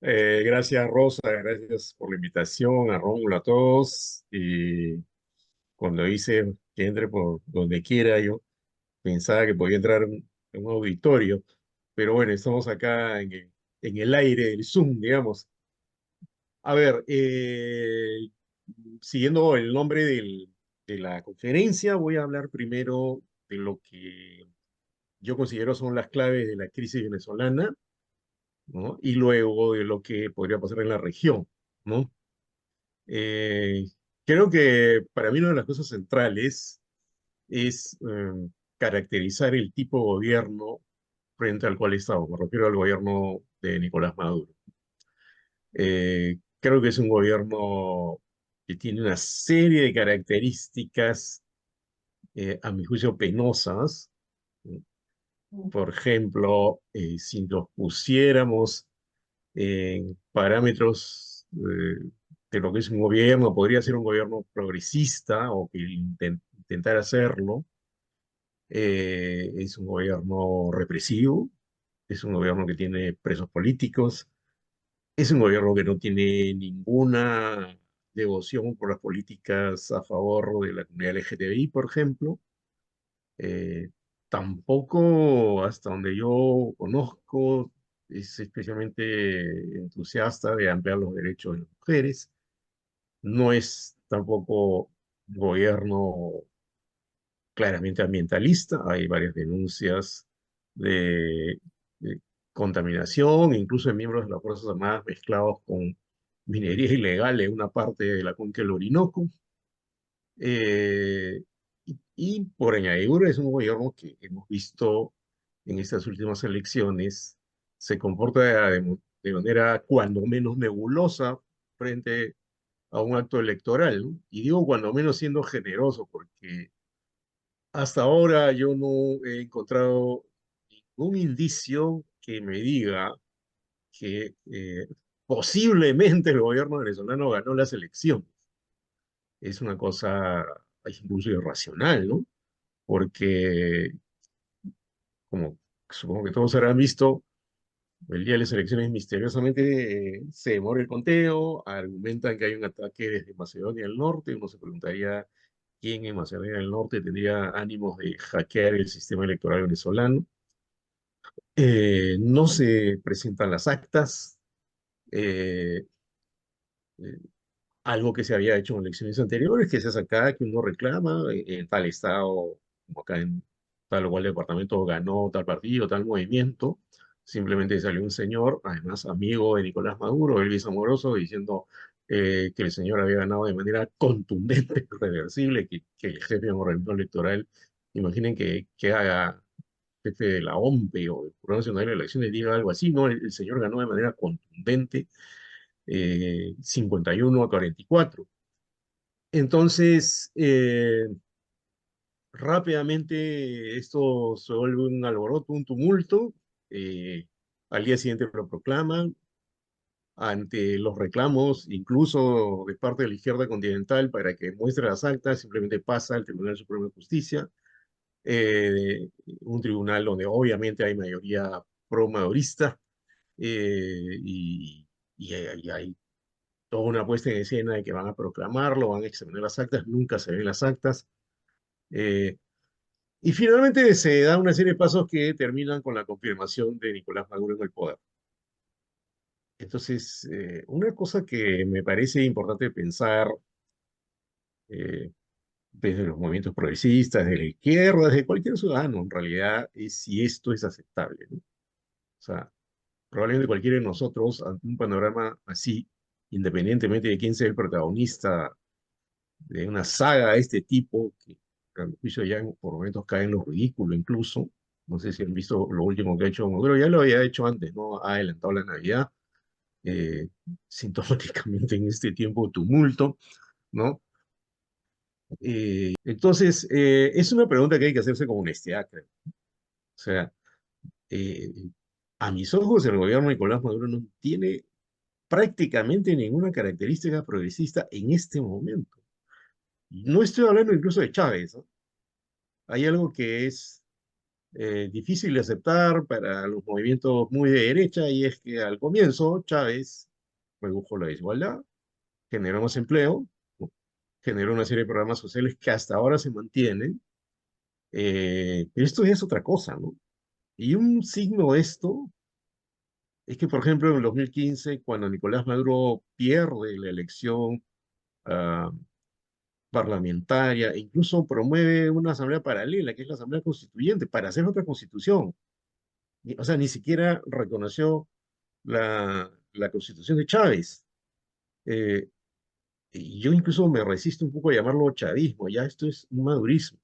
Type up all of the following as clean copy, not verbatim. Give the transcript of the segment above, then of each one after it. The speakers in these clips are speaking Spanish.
Gracias, Rosa, gracias por la invitación, a Rómulo, a todos. Y cuando dice que entre por donde quiera, yo pensaba que podía entrar en un auditorio, pero bueno, estamos acá en el aire del Zoom, digamos. A ver, siguiendo el nombre de la conferencia, voy a hablar primero de lo que yo considero son las claves de la crisis venezolana, ¿no? Y luego de lo que podría pasar en la región, ¿no? Eh, Creo que para mí una de las cosas centrales es caracterizar el tipo de gobierno frente al cual estamos. Me refiero al gobierno de Nicolás Maduro. Creo que es un gobierno que tiene una serie de características, a mi juicio, penosas. Por ejemplo, si los pusiéramos en parámetros de lo que es un gobierno, podría ser un gobierno progresista o que intentara hacerlo. Es un gobierno represivo, es un gobierno que tiene presos políticos, es un gobierno que no tiene ninguna devoción por las políticas a favor de la comunidad LGTBI, por ejemplo. Eh, Tampoco, hasta donde yo conozco, es especialmente entusiasta de ampliar los derechos de las mujeres. No es tampoco un gobierno claramente ambientalista. Hay varias denuncias de contaminación, incluso de miembros de las Fuerzas Armadas mezclados con minería ilegal en una parte de la cuenca del Orinoco. Y por añadidura es un gobierno que hemos visto en estas últimas elecciones se comporta de manera cuando menos nebulosa frente a un acto electoral, ¿no? Y digo cuando menos siendo generoso, porque hasta ahora yo no he encontrado ningún indicio que me diga que posiblemente el gobierno venezolano ganó las elecciones. Es una cosa incluso irracional, ¿no? Porque, como supongo que todos habrán visto, el día de las elecciones misteriosamente se demora el conteo, argumentan que hay un ataque desde Macedonia del Norte. Uno se preguntaría quién en Macedonia del Norte tendría ánimos de hackear el sistema electoral venezolano. No se presentan las actas, eh, eh, algo que se había hecho en elecciones anteriores, que se hace acá, que uno reclama en tal estado, como acá en tal o cual departamento ganó tal partido, tal movimiento. Simplemente salió un señor, además amigo de Nicolás Maduro, Elvis Amoroso, diciendo que el señor había ganado de manera contundente, irreversible, que el jefe de un organismo electoral, imaginen que haga jefe de la OMPE o del Jurado Nacional de Elecciones, diga algo así. No, el señor ganó de manera contundente, 51-44. Entonces, rápidamente esto se vuelve un alboroto, un tumulto. eh, Al día siguiente lo proclaman. Ante los reclamos, incluso de parte de la izquierda continental, para que muestre las actas, simplemente pasa al Tribunal Supremo de Justicia, un tribunal donde obviamente hay mayoría pro-madurista, y, y hay toda una puesta en escena de que van a proclamarlo, van a examinar las actas, nunca se ven las actas. eh, y finalmente se da una serie de pasos que terminan con la confirmación de Nicolás Maduro en el poder. Entonces, una cosa que me parece importante pensar, eh, desde los movimientos progresistas, de la izquierda, desde cualquier ciudadano, en realidad, es si esto es aceptable, ¿no? O sea, probablemente cualquiera de nosotros, ante un panorama así, independientemente de quién sea el protagonista de una saga de este tipo, que a mi juicio ya por momentos cae en lo ridículo incluso. No sé si han visto lo último que ha hecho Maduro, ya lo había hecho antes, ¿no? Ha adelantado la Navidad, eh, sintomáticamente en este tiempo de tumulto, ¿no? Entonces, es una pregunta que hay que hacerse con honestidad, creo. O sea, eh, a mis ojos, el gobierno de Nicolás Maduro no tiene prácticamente ninguna característica progresista en este momento. No estoy hablando incluso de Chávez, ¿no? Hay algo que es difícil de aceptar para los movimientos muy de derecha, y es que al comienzo Chávez redujo la desigualdad, generó más empleo, ¿no? Generó una serie de programas sociales que hasta ahora se mantienen, pero esto ya es otra cosa, ¿no? Y un signo de esto es que, por ejemplo, en el 2015, cuando Nicolás Maduro pierde la elección ah, parlamentaria, e incluso promueve una asamblea paralela, que es la Asamblea Constituyente, para hacer otra constitución. O sea, ni siquiera reconoció la constitución de Chávez. Eh, y yo incluso me resisto un poco a llamarlo chavismo, ya esto es un madurismo.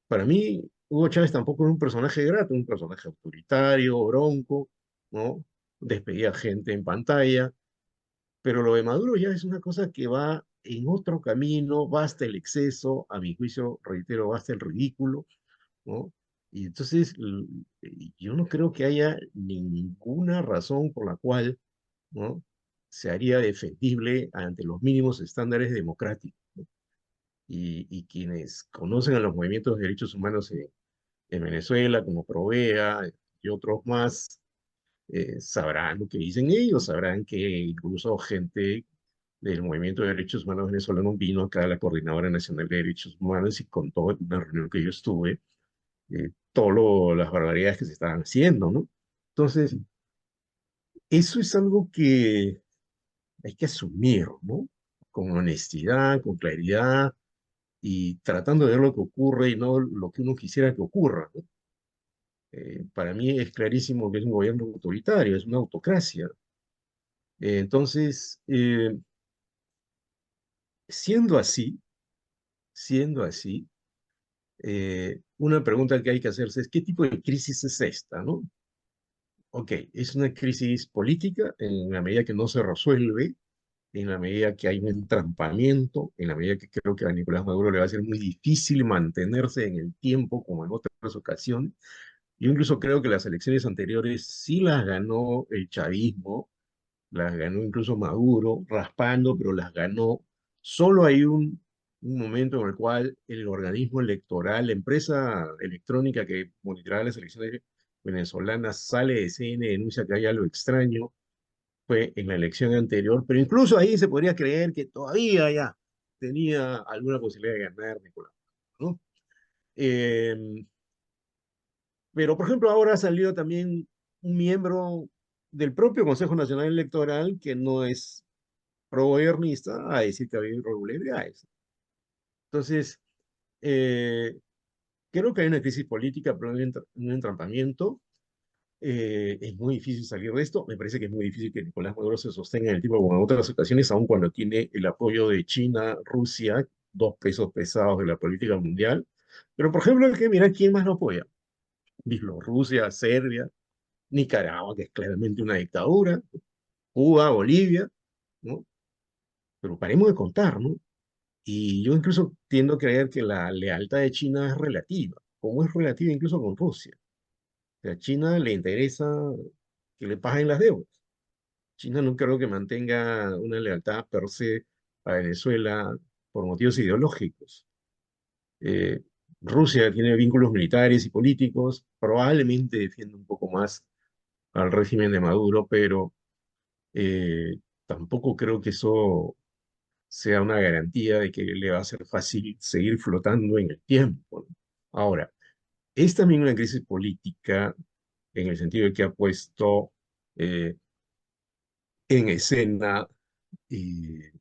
Para mí, Hugo Chávez tampoco es un personaje grato, un personaje autoritario, bronco, ¿no? Despedía gente en pantalla, pero lo de Maduro ya es una cosa que va en otro camino, basta el exceso, a mi juicio, reitero, basta el ridículo, ¿no? Y entonces yo no creo que haya ninguna razón por la cual, ¿no? Se haría defendible ante los mínimos estándares democráticos, ¿no? Y quienes conocen a los movimientos de derechos humanos en Venezuela, como Provea y otros más, sabrán lo que dicen ellos, sabrán que incluso gente del Movimiento de Derechos Humanos venezolano vino acá a la Coordinadora Nacional de Derechos Humanos y contó en una reunión que yo estuve, todas las barbaridades que se estaban haciendo, ¿no? Entonces, eso es algo que hay que asumir, ¿no? Con honestidad, con claridad y tratando de ver lo que ocurre y no lo que uno quisiera que ocurra, ¿no? Para mí es clarísimo que es un gobierno autoritario, es una autocracia. Entonces, siendo así, siendo así, una pregunta que hay que hacerse es, ¿qué tipo de crisis es esta, no? Ok, es una crisis política en la medida que no se resuelve, en la medida que hay un entrampamiento, en la medida que creo que a Nicolás Maduro le va a ser muy difícil mantenerse en el tiempo, como en otras ocasiones. Yo incluso creo que las elecciones anteriores sí las ganó el chavismo, las ganó incluso Maduro, raspando, pero las ganó. Solo hay un momento en el cual el organismo electoral, la empresa electrónica que monitoraba las elecciones venezolanas, sale de escena y denuncia que hay algo extraño, fue en la elección anterior, pero incluso ahí se podría creer que todavía ya tenía alguna posibilidad de ganar Nicolás, ¿no? Eh, pero, por ejemplo, ahora ha salido también un miembro del propio Consejo Nacional Electoral que no es pro-gobernista a decir que había irregularidades. Entonces, eh, creo que hay una crisis política, pero un entrampamiento. Es muy difícil salir de esto. Me parece que es muy difícil que Nicolás Maduro se sostenga en el tipo como en otras ocasiones, aun cuando tiene el apoyo de China, Rusia, dos pesos pesados de la política mundial. Pero, por ejemplo, hay que mirar quién más lo apoya. Bielorrusia, Serbia, Nicaragua, que es claramente una dictadura, Cuba, Bolivia, ¿no? Pero paremos de contar, ¿no? Y yo incluso tiendo a creer que la lealtad de China es relativa, como es relativa incluso con Rusia. O sea, a China le interesa que le paguen las deudas. China no creo que mantenga una lealtad per se a Venezuela por motivos ideológicos. Eh, Rusia tiene vínculos militares y políticos, probablemente defiende un poco más al régimen de Maduro, pero tampoco creo que eso sea una garantía de que le va a ser fácil seguir flotando en el tiempo, ¿no? Ahora, es también una crisis política en el sentido de que ha puesto eh, en escena eh,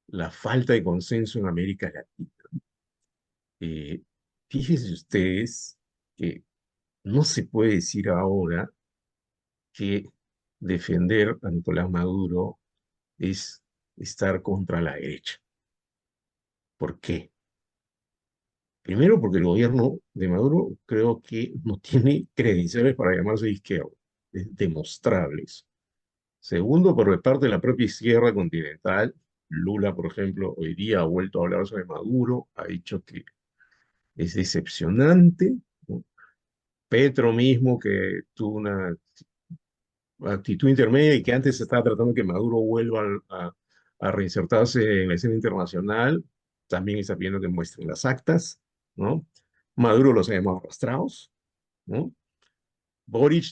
la falta de consenso en América Latina. Eh, Fíjense ustedes que no se puede decir ahora que defender a Nicolás Maduro es estar contra la derecha. ¿Por qué? Primero, porque el gobierno de Maduro creo que no tiene credenciales para llamarse de izquierda, es demostrable eso. Segundo, por parte de la propia izquierda continental, Lula, por ejemplo, hoy día ha vuelto a hablar sobre Maduro, ha dicho que es decepcionante, ¿no? Petro mismo, que tuvo una actitud intermedia y que antes estaba tratando que Maduro vuelva a reinsertarse en la escena internacional, también está pidiendo que muestren las actas, ¿no? Maduro los ha llamado arrastrados, ¿no? Boric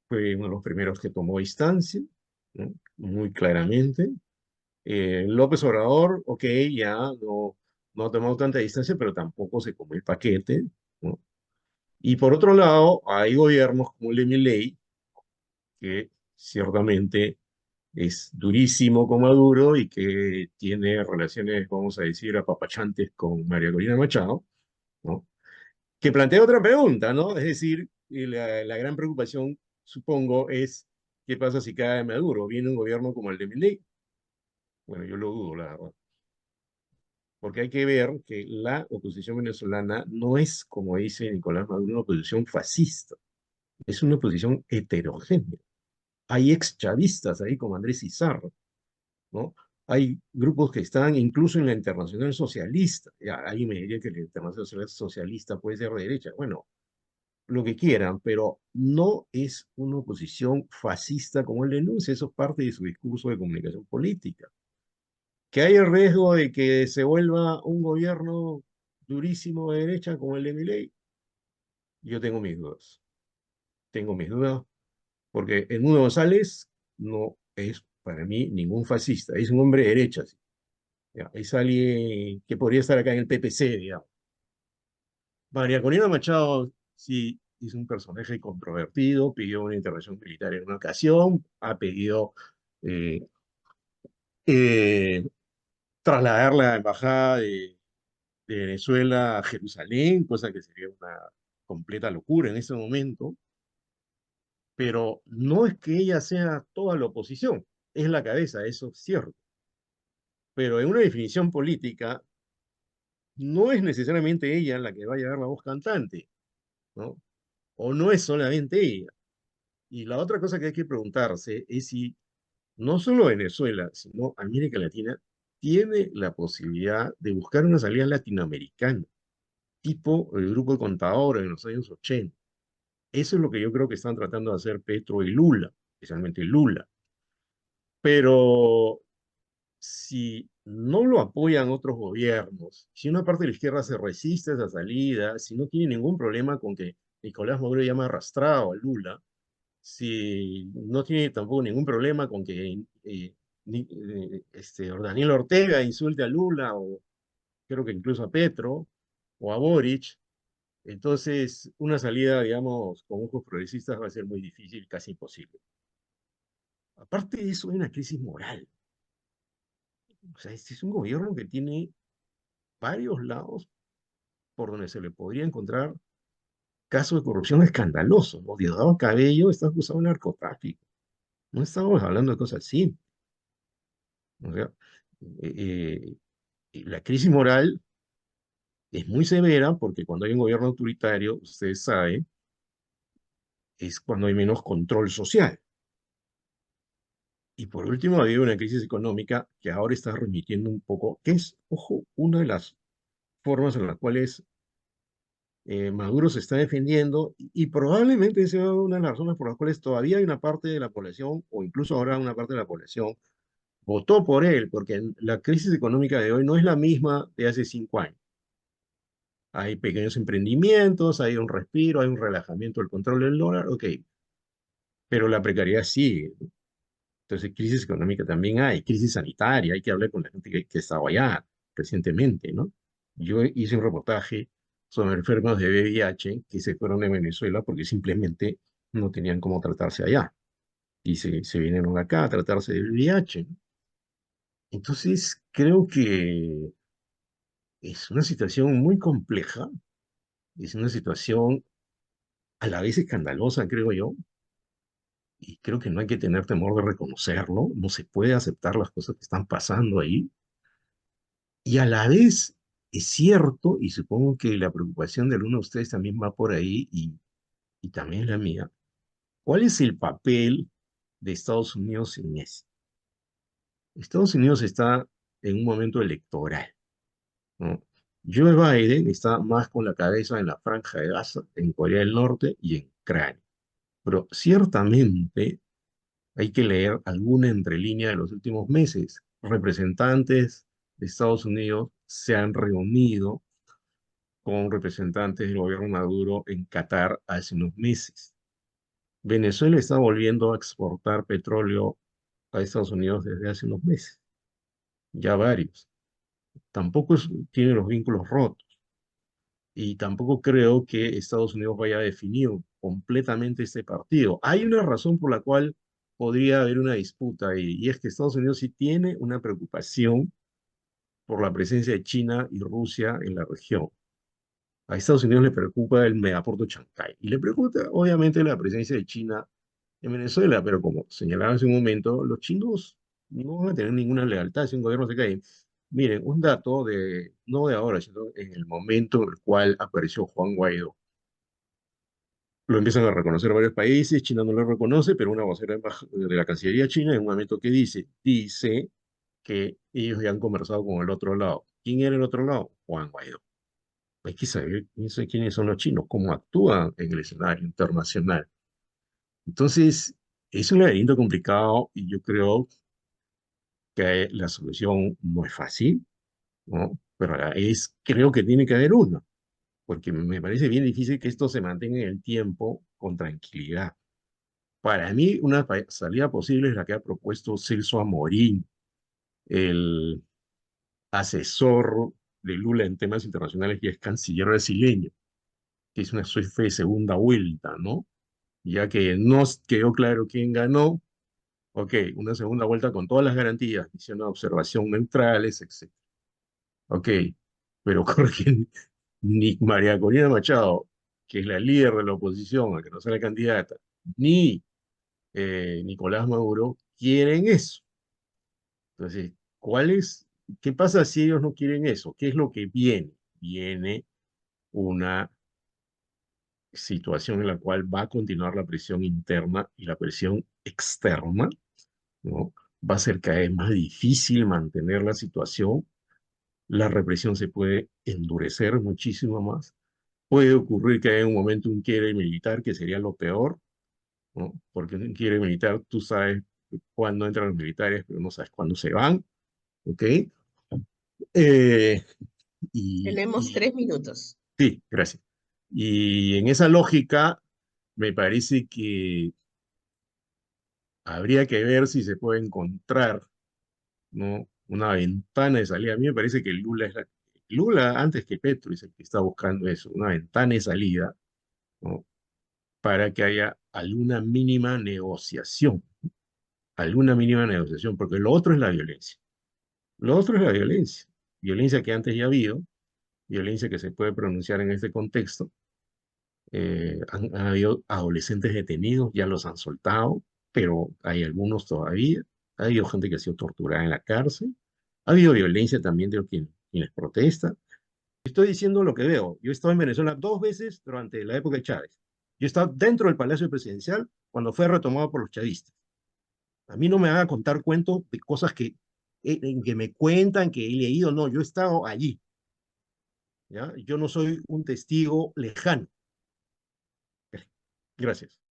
fue uno de los primeros que tomó distancia, ¿no? Muy claramente. López Obrador, ok, ya no ha tomado tanta distancia, pero tampoco se comió el paquete, ¿no? Y por otro lado, hay gobiernos como el de Milei, que ciertamente es durísimo con Maduro y que tiene relaciones, vamos a decir, apapachantes con María Corina Machado, ¿no? Que plantea otra pregunta, ¿no? Es decir, y la gran preocupación, supongo, es qué pasa si cae Maduro. ¿Viene un gobierno como el de Milei? Bueno, yo lo dudo, la verdad. Porque hay que ver que la oposición venezolana no es, como dice Nicolás Maduro, una oposición fascista, es una oposición heterogénea. Hay ex chavistas ahí como Andrés Izarro, ¿no? Hay grupos que están incluso en la Internacional Socialista. Ya, alguien me diría que la Internacional Socialista puede ser de derecha. Bueno, lo que quieran, pero no es una oposición fascista como él denuncia. Eso es parte de su discurso de comunicación política. Que hay el riesgo de que se vuelva un gobierno durísimo de derecha como el de Milei, yo tengo mis dudas. Tengo mis dudas porque Edmundo González no es para mí ningún fascista, es un hombre de derecha. ¿Sí? Ya, es alguien que podría estar acá en el PPC, digamos. María Corina Machado sí es un personaje controvertido, pidió una intervención militar en una ocasión, ha pedido eh, eh, trasladar la embajada de Venezuela a Jerusalén, cosa que sería una completa locura en ese momento, pero no es que ella sea toda la oposición, es la cabeza, eso es cierto. Pero en una definición política, no es necesariamente ella la que va a llevar la voz cantante, ¿no? O no es solamente ella. Y la otra cosa que hay que preguntarse es si no solo Venezuela, sino América Latina tiene la posibilidad de buscar una salida latinoamericana, tipo el grupo de contadores en los años 80. Eso es lo que yo creo que están tratando de hacer Petro y Lula, especialmente Lula. Pero si no lo apoyan otros gobiernos, si una parte de la izquierda se resiste a esa salida, si no tiene ningún problema con que Nicolás Maduro llame arrastrado a Lula, si no tiene tampoco ningún problema con que Daniel Ortega insulte a Lula, o creo que incluso a Petro, o a Boric, entonces una salida, digamos, con ojos progresistas va a ser muy difícil, casi imposible. Aparte de eso, hay una crisis moral. O sea, este es un gobierno que tiene varios lados por donde se le podría encontrar casos de corrupción escandalosos, ¿no? Diosdado Cabello está acusado de narcotráfico. No estamos hablando de cosas así. O sea, eh, la crisis moral es muy severa porque cuando hay un gobierno autoritario, ustedes saben, es cuando hay menos control social. Y por último, ha habido una crisis económica que ahora está remitiendo un poco, que es, ojo, una de las formas en las cuales Maduro se está defendiendo y probablemente sea una de las razones por las cuales todavía hay una parte de la población, o incluso ahora una parte de la población, votó por él, porque la crisis económica de hoy no es la misma de hace 5 años. Hay pequeños emprendimientos, hay un respiro, hay un relajamiento del control del dólar, ok, pero la precariedad sigue. ¿No? Entonces, crisis económica también hay, crisis sanitaria, hay que hablar con la gente que estaba allá recientemente, ¿no? Yo hice un reportaje sobre enfermos de VIH que se fueron de Venezuela porque simplemente no tenían cómo tratarse allá y se vinieron acá a tratarse de VIH. ¿No? Entonces, creo que es una situación muy compleja, es una situación a la vez escandalosa, creo yo, y creo que no hay que tener temor de reconocerlo, no se puede aceptar las cosas que están pasando ahí, y a la vez es cierto, y supongo que la preocupación de alguno de ustedes también va por ahí, y también la mía, ¿cuál es el papel de Estados Unidos en esto? Estados Unidos está en un momento electoral, ¿no? Joe Biden está más con la cabeza en la Franja de Gaza, en Corea del Norte y en Ucrania. Pero ciertamente hay que leer alguna entrelínea de los últimos meses. Representantes de Estados Unidos se han reunido con representantes del gobierno Maduro en Qatar hace unos meses. Venezuela está volviendo a exportar petróleo a Estados Unidos desde hace unos meses, ya varios. Tampoco tiene los vínculos rotos y tampoco creo que Estados Unidos vaya a definir completamente este partido. Hay una razón por la cual podría haber una disputa y es que Estados Unidos sí tiene una preocupación por la presencia de China y Rusia en la región. A Estados Unidos le preocupa el megapuerto Chancay y le preocupa obviamente la presencia de China en Venezuela, pero como señalaba hace un momento, los chinos no van a tener ninguna lealtad si un gobierno se cae. Miren, un dato de, no de ahora, sino en el momento en el cual apareció Juan Guaidó. Lo empiezan a reconocer varios países, China no lo reconoce, pero una vocera de la Cancillería china en un momento que dice que ellos ya han conversado con el otro lado. ¿Quién era el otro lado? Juan Guaidó. Hay que saber quiénes son los chinos, cómo actúan en el escenario internacional. Entonces, es un laberinto complicado y yo creo que la solución no es fácil, ¿no? Pero creo que tiene que haber una, porque me parece bien difícil que esto se mantenga en el tiempo con tranquilidad. Para mí, una salida posible es la que ha propuesto Celso Amorín, el asesor de Lula en temas internacionales y es canciller brasileño, que es una suerte de segunda vuelta, ¿no? Ya que no quedó claro quién ganó, ok, una segunda vuelta con todas las garantías, misión de observación neutrales, etc. Ok, pero ocurre que ni María Corina Machado, que es la líder de la oposición, a que no sea la candidata, ni Nicolás Maduro quieren eso. Entonces, qué pasa si ellos no quieren eso? ¿Qué es lo que viene? Viene una situación en la cual va a continuar la presión interna y la presión externa, ¿no? Va a ser cada vez más difícil mantener la situación, la represión se puede endurecer muchísimo más, puede ocurrir que haya un momento un quiebre militar, que sería lo peor, ¿no? Porque un quiebre militar, tú sabes cuándo entran los militares, pero no sabes cuándo se van, ¿ok? Eh, Tenemos y 3 minutos. sí, gracias. Y en esa lógica, me parece que habría que ver si se puede encontrar, ¿no? Una ventana de salida. A mí me parece que Lula, antes que Petro, es el que está buscando eso, una ventana de salida, ¿no? Para que haya alguna mínima negociación, porque lo otro es la violencia. Lo otro es la violencia. Violencia que antes ya ha habido, violencia que se puede pronunciar en este contexto. Han habido adolescentes detenidos, ya los han soltado, pero hay algunos todavía. Ha habido gente que ha sido torturada en la cárcel. Ha habido violencia también de quienes protestan. Estoy diciendo lo que veo. Yo he estado en Venezuela 2 veces durante la época de Chávez. Yo he estado dentro del Palacio Presidencial cuando fue retomado por los chavistas. A mí no me van a contar cuentos de cosas que me cuentan, que he leído. No, yo he estado allí. ¿Ya? Yo no soy un testigo lejano. Gracias.